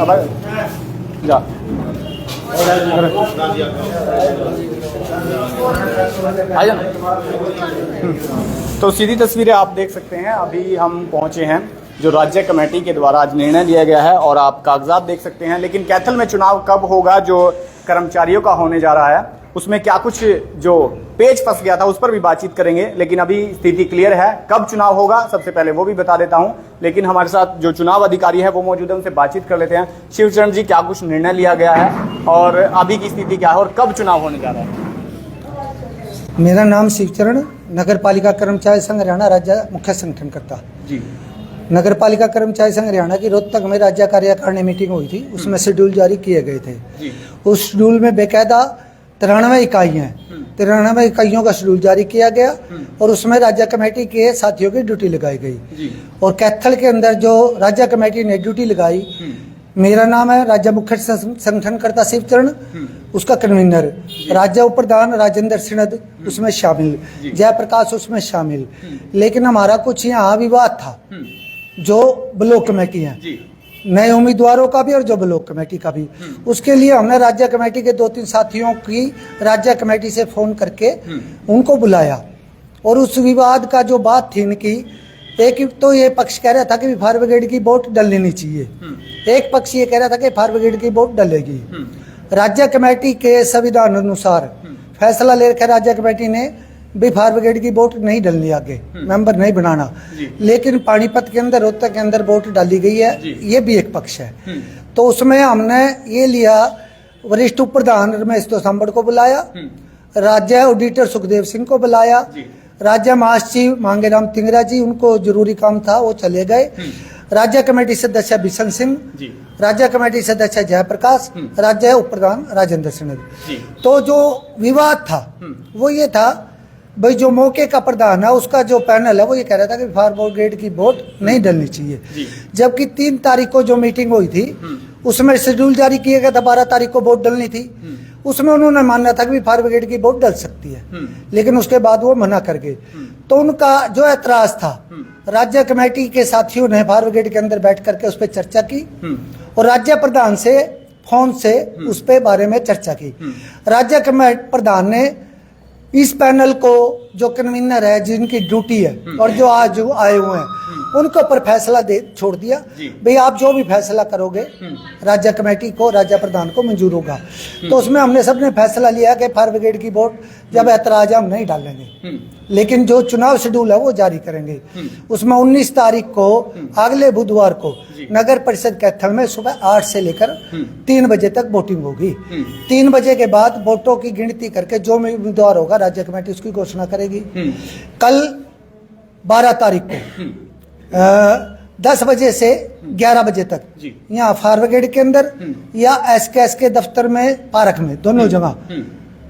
अब जा आ जाना। तो सीधी तस्वीरें आप देख सकते हैं। अभी हम पहुंचे हैं जो राज्य कमेटी के द्वारा आज निर्णय लिया गया है और आप कागजात देख सकते हैं। लेकिन कैथल में चुनाव कब होगा जो कर्मचारियों का होने जा रहा है, उसमें क्या कुछ जो पेच फंस गया था उस पर भी बातचीत करेंगे। लेकिन अभी स्थिति क्लियर है। कब चुनाव होगा सबसे पहले वो भी बता देता हूं। लेकिन हमारे साथ जो चुनाव अधिकारी है वो मौजूद है, उनसे बातचीत कर लेते हैं। शिवचरण जी, क्या कुछ निर्णय लिया गया है और अभी की स्थिति क्या है और कब चुनाव होने जा रहा है? मेरा नाम शिवचरण, नगर पालिका कर्मचारी संघ हरियाणा राज्य मुख्य संगठनकर्ता जी। नगर पालिका कर्मचारी संघ हरियाणा की रोहतक में राज्य कार्यकारिणी मीटिंग हुई थी, उसमें शेड्यूल जारी किए गए थे जी। उस शेड्यूल में बेकायदा 93 इकाइयाँ हैं, 93 इकाइयों का शेड्यूल जारी किया गया और उसमें राज्य कमेटी के साथियों की ड्यूटी लगाई गई जी। और कैथल के अंदर जो राज्य कमेटी ने ड्यूटी लगाई, मेरा नाम है राज्य मुख्य संगठनकर्ता शिवचरण, उसका कन्वीनर राज्य उप प्रधान राजेंद्र सिणद उसमें शामिल, जयप्रकाश उसमें शामिल। लेकिन हमारा कुछ यहाँ विवाद था, जो ब्लॉक कमेटी है, नए उम्मीदवारों का भी और जो ब्लॉक कमेटी का भी। उसके लिए हमने राज्य कमेटी के 2-3 साथियों की राज्य कमेटी से फोन करके उनको बुलाया और उस विवाद का जो बात थी इनकी, एक तो ये पक्ष कह रहा था कि फायर ब्रिगेड की वोट डल लेनी चाहिए, एक पक्ष ये कह रहा था कि फायर ब्रिगेड की वोट डलेगी। राज्य कमेटी के संविधान अनुसार फैसला लेकर राज्य कमेटी ने भी फायर ब्रिगेड की वोट नहीं डलनी, आगे मेंबर नहीं बनाना। लेकिन पानीपत के अंदर, रोहतक के अंदर वोट डाली गई है, ये भी एक पक्ष है। तो उसमें हमने ये लिया, वरिष्ठ उप प्रधान रमेश दोसांबड़ को बुलाया, राज्य ऑडिटर सुखदेव सिंह को बुलाया, राज्य महासचिव मांगेराम तिंगरा जी, उनको जरूरी काम था वो चले गए, राज्य कमेटी सदस्य बिशन सिंह, राज्य कमेटी सदस्य जयप्रकाश, राज्य उप प्रधान राजेंद्र सिंह। तो जो विवाद था वो ये था भाई, जो मौके का प्रधान है उसका जो पैनल है वो ये कह रहा था कि फायर ब्रिगेड की वोट नहीं डलनी चाहिए, जबकि 3 तारीख को जो मीटिंग हुई थी उसमें शेड्यूल जारी किया गया था, 12 तारीख को वोट डलनी थी। उसमें उन्होंने माना था कि फायर ब्रिगेड की वोट डल सकती है, लेकिन उसके बाद वो मना कर गए। तो उनका जो ऐतराज था, राज्य कमेटी के साथियों ने फायर ब्रिगेड के अंदर बैठ करके उस पर चर्चा की और राज्य प्रधान से फोन से उस पे बारे में चर्चा की। राज्य कमेटी प्रधान ने इस पैनल को जो कन्वीनर है, जिनकी ड्यूटी है और जो आज आए हुए हैं, उनके ऊपर फैसला दे छोड़ दिया, भाई आप जो भी फैसला करोगे राज्य कमेटी को, राज्य प्रधान को मंजूर होगा। तो उसमें हमने सबने फैसला लिया कि फायर ब्रिगेड की वोट जब ऐतराज हम नहीं डालेंगे, लेकिन जो चुनाव शेड्यूल है वो जारी करेंगे। उसमें 19 तारीख को अगले बुधवार को नगर परिषद कैथल में सुबह 8 से लेकर 3 बजे तक वोटिंग होगी। 3 बजे के बाद वोटों की गिनती करके जो उम्मीदवार होगा राज्य कमेटी उसकी घोषणा करेगी। कल 12 तारीख को 10 बजे से 11 बजे तक यहाँ फायर ब्रिगेड के अंदर या एसकेएस के दफ्तर में, पार्क में, दोनों जगह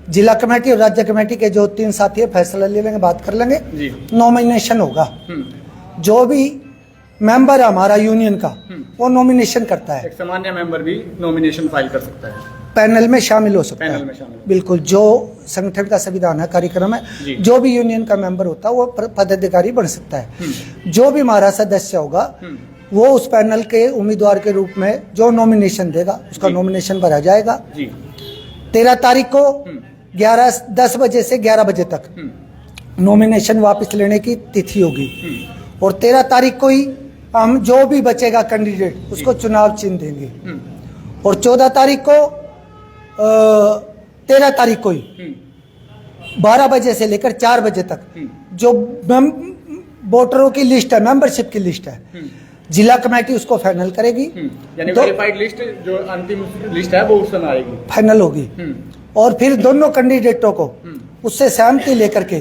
जिला कमेटी और राज्य कमेटी के जो 3 साथी है फैसला ले लेंगे, बात कर लेंगे। नॉमिनेशन होगा, जो भी मेंबर है हमारा यूनियन का वो नॉमिनेशन करता है। एक सामान्य मेंबर भी नॉमिनेशन फाइल कर सकता है, पैनल में शामिल हो सकता है। बिल्कुल, जो संगठन का संविधान है, कार्यक्रम है, जो भी यूनियन का मेंबर होता है वो पदाधिकारी बन सकता है। जो भी हमारा सदस्य होगा वो उस पैनल के उम्मीदवार के रूप में जो नॉमिनेशन देगा उसका नॉमिनेशन भरा जाएगा। 13 तारीख को 10 बजे से 11 बजे तक नॉमिनेशन वापस लेने की तिथि होगी और 13 तारीख को ही हम जो भी बचेगा कैंडिडेट उसको चुनाव चिन्ह देंगे और 14 तारीख को 13 तारीख को ही 12 बजे से लेकर 4 बजे तक जो वोटरों की लिस्ट है, मेंबरशिप की लिस्ट है, जिला कमेटी उसको फाइनल करेगी। यानी वेरीफाइड लिस्ट जो अंतिम लिस्ट है वो उस समय आएगी, फाइनल होगी। और फिर दोनों कैंडिडेटों को उससे सहमति लेकर के,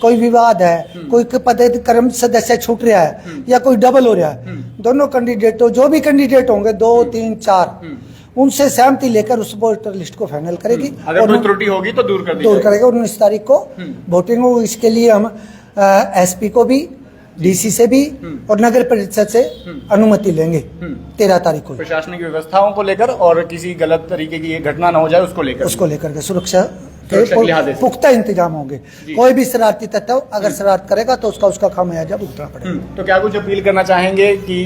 कोई विवाद है, कोई पदाधिकारी सदस्य छूट रहा है या कोई डबल हो रहा है, दोनों कैंडिडेटों, जो भी कैंडिडेट होंगे 2, 3, 4, उनसे सहमति लेकर उस वोटर लिस्ट को फाइनल करेगी। अगर कोई त्रुटि होगी तो दूर करेगा। 19 तारीख को वोटिंग हो। इसके लिए हम एसपी को भी, डीसी से भी और नगर परिषद से अनुमति लेंगे 13 तारीख को। प्रशासनिक व्यवस्थाओं को लेकर और किसी गलत तरीके की घटना न हो जाए उसको लेकर के सुरक्षा सुरक्षा के लिहाज से। पुख्ता इंतजाम होंगे। कोई भी शरारती तत्व अगर शरारत करेगा तो उसका खामियाजा भुगतना पड़ेगा। तो क्या कुछ अपील करना चाहेंगे कि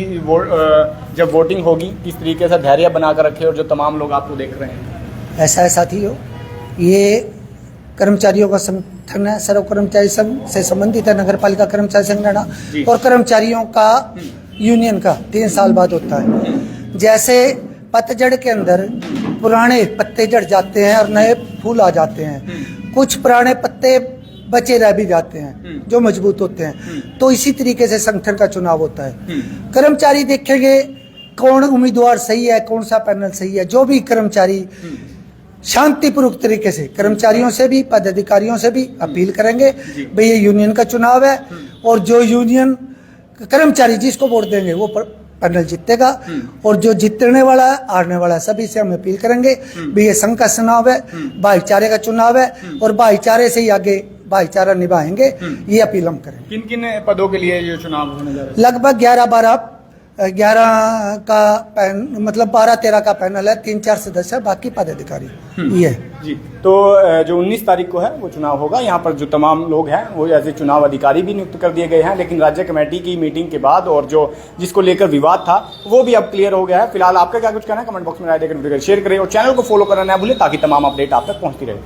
जब वोटिंग होगी किस तरीके से धैर्य बनाकर रखे और जो तमाम लोग आपको देख रहे हैं? ऐसा है साथियों, ये कर्मचारियों का संगठन है, सर्व कर्मचारी संघ से संबंधित है, नगर पालिका कर्मचारी संगठन और कर्मचारियों का यूनियन का 3 साल बाद होता है। जैसे पतझड़ के अंदर पुराने पत्ते झड़ जाते हैं और नए फूल आ जाते हैं, कुछ पुराने पत्ते बचे रह भी जाते हैं जो मजबूत होते हैं, तो इसी तरीके से संगठन का चुनाव होता है। कर्मचारी देखेंगे कौन उम्मीदवार सही है, कौन सा पैनल सही है। जो भी कर्मचारी शांतिपूर्वक तरीके से कर्मचारियों से भी पदाधिकारियों से भी अपील करेंगे भाई ये यूनियन का चुनाव है और जो यूनियन कर्मचारी जिसको वोट देंगे वो पैनल जीतेगा और जो जीतने वाला है हारने वाला है, सभी से हम अपील करेंगे भाई ये संघ का चुनाव है, भाईचारे का चुनाव है और भाईचारे से ही आगे भाईचारा निभाएंगे, ये अपील हम करेंगे। किन किन पदों के लिए ये चुनाव होने जा रहा है? लगभग 11 का मतलब 12-13 का पैनल है, 3-4 सदस्य, बाकी पदाधिकारी ये है जी। तो जो 19 तारीख को है वो चुनाव होगा। यहाँ पर जो तमाम लोग हैं वो एज ए चुनाव अधिकारी भी नियुक्त कर दिए गए हैं, लेकिन राज्य कमेटी की मीटिंग के बाद और जो जिसको लेकर विवाद था वो भी अब क्लियर हो गया है। फिलहाल आपका क्या कुछ कहना है कमेंट बॉक्स में राय देकर शेयर करें और चैनल को फॉलो करना ना भूलें ताकि तमाम अपडेट आप तक पहुंचती रहे।